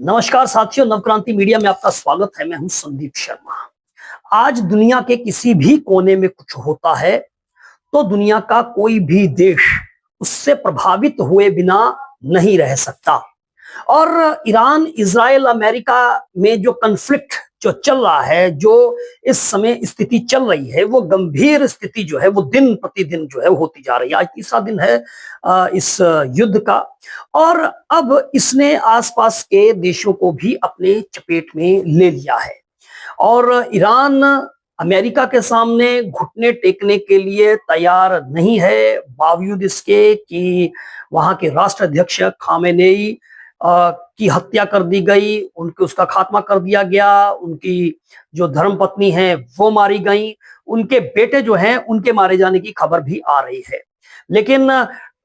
नमस्कार साथियों, नवक्रांति मीडिया में आपका स्वागत है। मैं हूं संदीप शर्मा। आज दुनिया के किसी भी कोने में कुछ होता है तो दुनिया का कोई भी देश उससे प्रभावित हुए बिना नहीं रह सकता। और ईरान, इजराइल, अमेरिका में जो कन्फ्लिक्ट जो चल रहा है, जो इस समय स्थिति चल रही है, वो गंभीर स्थिति जो है वो दिन प्रतिदिन जो है होती जा रही है। आज तीसरा दिन है इस युद्ध का, और अब इसने आसपास के देशों को भी अपने चपेट में ले लिया है। और ईरान अमेरिका के सामने घुटने टेकने के लिए तैयार नहीं है, बावजूद इसके कि वहां के राष्ट्राध्यक्ष खामेनेई की हत्या कर दी गई, उसका खात्मा कर दिया गया, उनकी जो धर्मपत्नी है वो मारी गई, उनके बेटे जो हैं उनके मारे जाने की खबर भी आ रही है। लेकिन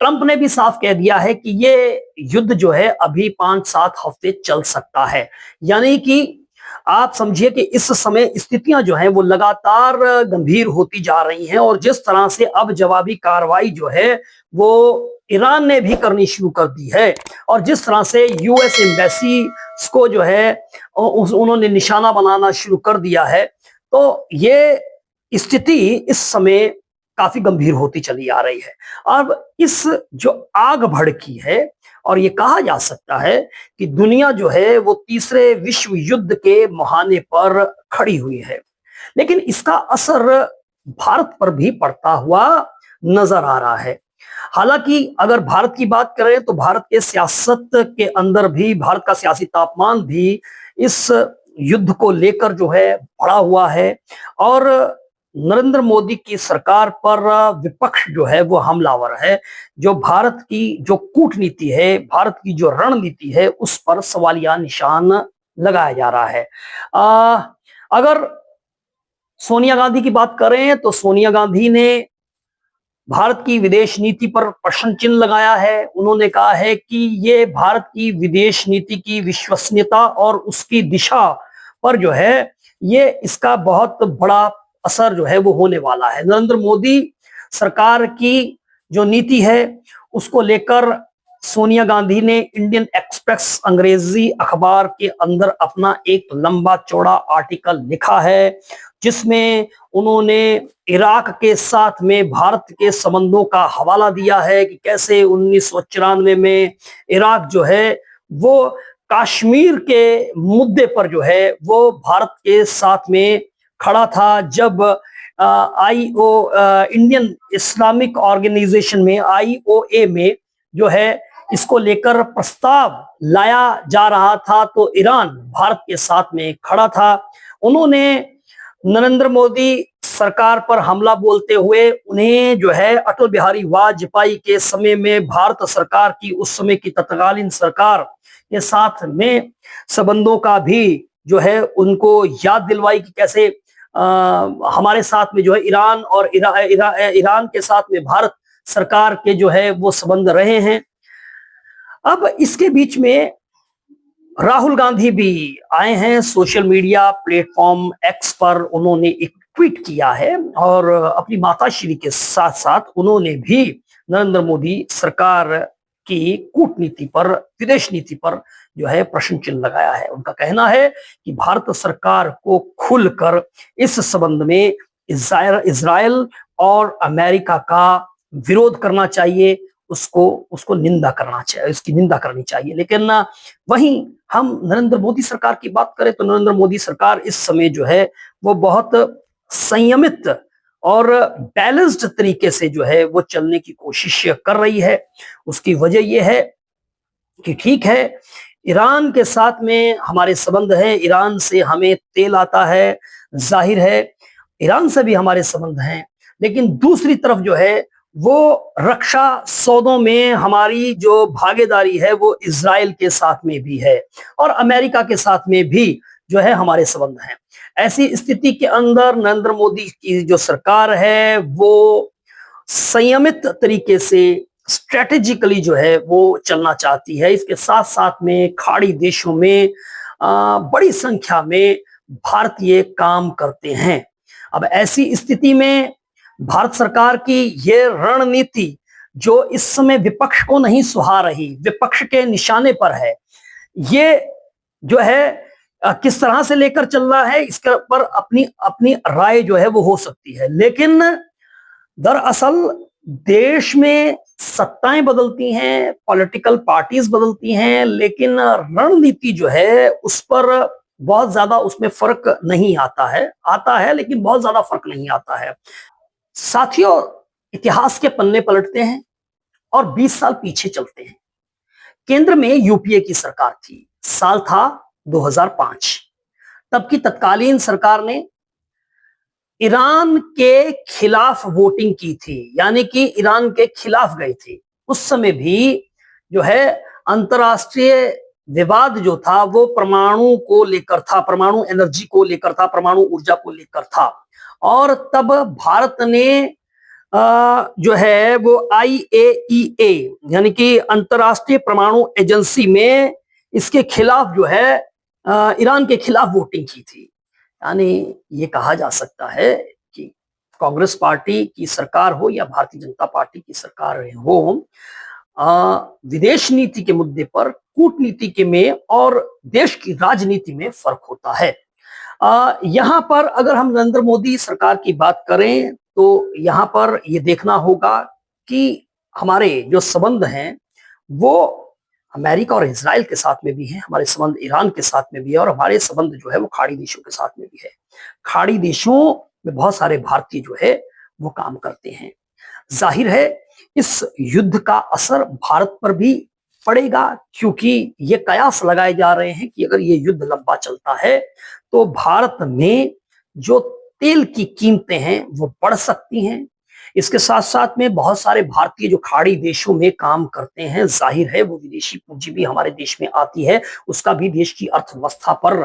ट्रंप ने भी साफ कह दिया है कि ये युद्ध जो है अभी 5-7 हफ्ते चल सकता है। यानी कि आप समझिए कि इस समय स्थितियां जो हैं वो लगातार गंभीर होती जा रही हैं, और जिस तरह से अब जवाबी कार्रवाई जो है वो ईरान ने भी करनी शुरू कर दी है, और जिस तरह से यूएस एम्बेसी को जो है उन्होंने निशाना बनाना शुरू कर दिया है, तो ये स्थिति इस समय काफी गंभीर होती चली आ रही है। अब इस जो आग भड़की है, और ये कहा जा सकता है कि दुनिया जो है वो तीसरे विश्व युद्ध के मुहाने पर खड़ी हुई है, लेकिन इसका असर भारत पर भी पड़ता हुआ नजर आ रहा है। हालांकि अगर भारत की बात करें तो भारत के सियासत के अंदर भी, भारत का सियासी तापमान भी इस युद्ध को लेकर जो है बढ़ा हुआ है, और नरेंद्र मोदी की सरकार पर विपक्ष जो है वो हमलावर है। जो भारत की जो कूटनीति है, भारत की जो रणनीति है, उस पर सवालिया निशान लगाया जा रहा है। अगर सोनिया गांधी की बात करें तो सोनिया गांधी ने भारत की विदेश नीति पर प्रश्न चिन्ह लगाया है। उन्होंने कहा है कि ये भारत की विदेश नीति की विश्वसनीयता और उसकी दिशा पर जो है ये इसका बहुत बड़ा असर जो है वो होने वाला है। नरेंद्र मोदी सरकार की जो नीति है उसको लेकर सोनिया गांधी ने इंडियन एक्सप्रेस अंग्रेजी अखबार के अंदर अपना एक लंबा चौड़ा आर्टिकल लिखा है, जिसमें उन्होंने इराक के साथ में भारत के संबंधों का हवाला दिया है कि कैसे 1994 में इराक जो है वो कश्मीर के मुद्दे पर जो है वो भारत के साथ में खड़ा था। जब इंडियन इस्लामिक ऑर्गेनाइजेशन में, IOA में जो है इसको लेकर प्रस्ताव लाया जा रहा था, तो ईरान भारत के साथ में खड़ा था। उन्होंने नरेंद्र मोदी सरकार पर हमला बोलते हुए उन्हें जो है अटल बिहारी वाजपेयी के समय में भारत सरकार की, उस समय की तत्कालीन सरकार के साथ में संबंधों का भी जो है उनको याद दिलवाई कि कैसे हमारे साथ में जो है ईरान और ईरान के साथ में भारत सरकार के जो है वो संबंध रहे हैं। अब इसके बीच में राहुल गांधी भी आए हैं सोशल मीडिया प्लेटफॉर्म एक्स पर। उन्होंने एक ट्वीट किया है, और अपनी माताश्री के साथ साथ उन्होंने भी नरेंद्र मोदी सरकार की कूटनीति पर, विदेश नीति पर जो है प्रश्न चिन्ह लगाया है। उनका कहना है कि भारत सरकार को खुलकर इस संबंध में इजराइल और अमेरिका का विरोध करना चाहिए, उसको निंदा करना चाहिए, उसकी निंदा करनी चाहिए। लेकिन वहीं हम नरेंद्र मोदी सरकार की बात करें तो नरेंद्र मोदी सरकार इस समय जो है वो बहुत संयमित और बैलेंस्ड तरीके से जो है वो चलने की कोशिश कर रही है। उसकी वजह यह है कि ठीक है, ईरान के साथ में हमारे संबंध हैं, ईरान से हमें तेल आता है, जाहिर है ईरान से भी हमारे संबंध हैं, लेकिन दूसरी तरफ जो है वो रक्षा सौदों में हमारी जो भागीदारी है वो इजराइल के साथ में भी है, और अमेरिका के साथ में भी जो है हमारे संबंध हैं। ऐसी स्थिति के अंदर नरेंद्र मोदी की जो सरकार है वो संयमित तरीके से स्ट्रेटेजिकली जो है वो चलना चाहती है। इसके साथ साथ में खाड़ी देशों में बड़ी संख्या में भारतीय काम करते हैं। अब ऐसी स्थिति में भारत सरकार की ये रणनीति जो इस समय विपक्ष को नहीं सुहा रही, विपक्ष के निशाने पर है, ये जो है किस तरह से लेकर चल रहा है, इसके पर अपनी अपनी राय जो है वो हो सकती है। लेकिन दरअसल देश में सत्ताएं बदलती हैं, पॉलिटिकल पार्टीज बदलती हैं, लेकिन रणनीति जो है उस पर बहुत ज्यादा उसमें फर्क नहीं आता है लेकिन बहुत ज्यादा फर्क नहीं आता है। साथियों, इतिहास के पन्ने पलटते हैं और 20 साल पीछे चलते हैं। केंद्र में यूपीए की सरकार थी, साल था 2005। तब की तत्कालीन सरकार ने ईरान के खिलाफ वोटिंग की थी, यानी कि ईरान के खिलाफ गए थे। उस समय भी जो है अंतरराष्ट्रीय विवाद जो था वो परमाणु को लेकर था, परमाणु एनर्जी को लेकर था, परमाणु ऊर्जा को लेकर था। और तब भारत ने जो है वो IAEA यानी कि अंतरराष्ट्रीय परमाणु एजेंसी में इसके खिलाफ जो है ईरान के खिलाफ वोटिंग की थी। यानी ये कहा जा सकता है कि कांग्रेस पार्टी की सरकार हो या भारतीय जनता पार्टी की सरकार हो, विदेश नीति के मुद्दे पर कूटनीति के में और देश की राजनीति में फर्क होता है। यहां पर अगर हम नरेंद्र मोदी सरकार की बात करें तो यहां पर ये देखना होगा कि हमारे जो संबंध हैं वो अमेरिका और इजराइल के साथ में भी है, हमारे संबंध ईरान के साथ में भी है और हमारे संबंध जो है वो खाड़ी देशों के साथ में भी है। खाड़ी देशों में बहुत सारे भारतीय जो है वो काम करते हैं। जाहिर है इस युद्ध का असर भारत पर भी पड़ेगा, क्योंकि ये कयास लगाए जा रहे हैं कि अगर ये युद्ध लंबा चलता है तो भारत में जो तेल की कीमतें हैं वो बढ़ सकती हैं। इसके साथ साथ में बहुत सारे भारतीय जो खाड़ी देशों में काम करते हैं, जाहिर है वो विदेशी पूंजी भी हमारे देश में आती है, उसका भी देश की अर्थव्यवस्था पर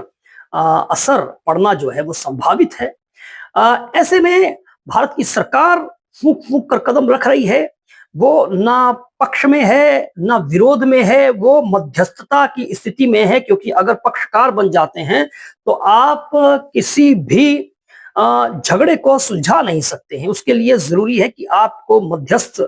असर पड़ना जो है वो संभावित है। ऐसे में भारत की सरकार फूंक फूंक कर कदम रख रही है, वो ना पक्ष में है ना विरोध में है, वो मध्यस्थता की स्थिति में है, क्योंकि अगर पक्षकार बन जाते हैं तो आप किसी भी झगड़े को सुलझा नहीं सकते हैं। उसके लिए जरूरी है कि आपको मध्यस्थ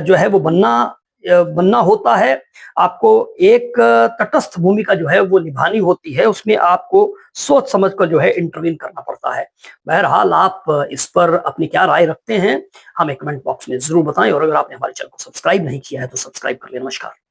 जो है वो बनना होता है। आपको एक तटस्थ भूमिका जो है वो निभानी होती है, उसमें आपको सोच समझ कर जो है इंटरवीन करना पड़ता है। बहरहाल आप इस पर अपनी क्या राय रखते हैं हमें कमेंट बॉक्स में जरूर बताएं, और अगर आपने हमारे चैनल को सब्सक्राइब नहीं किया है तो सब्सक्राइब कर लें। नमस्कार।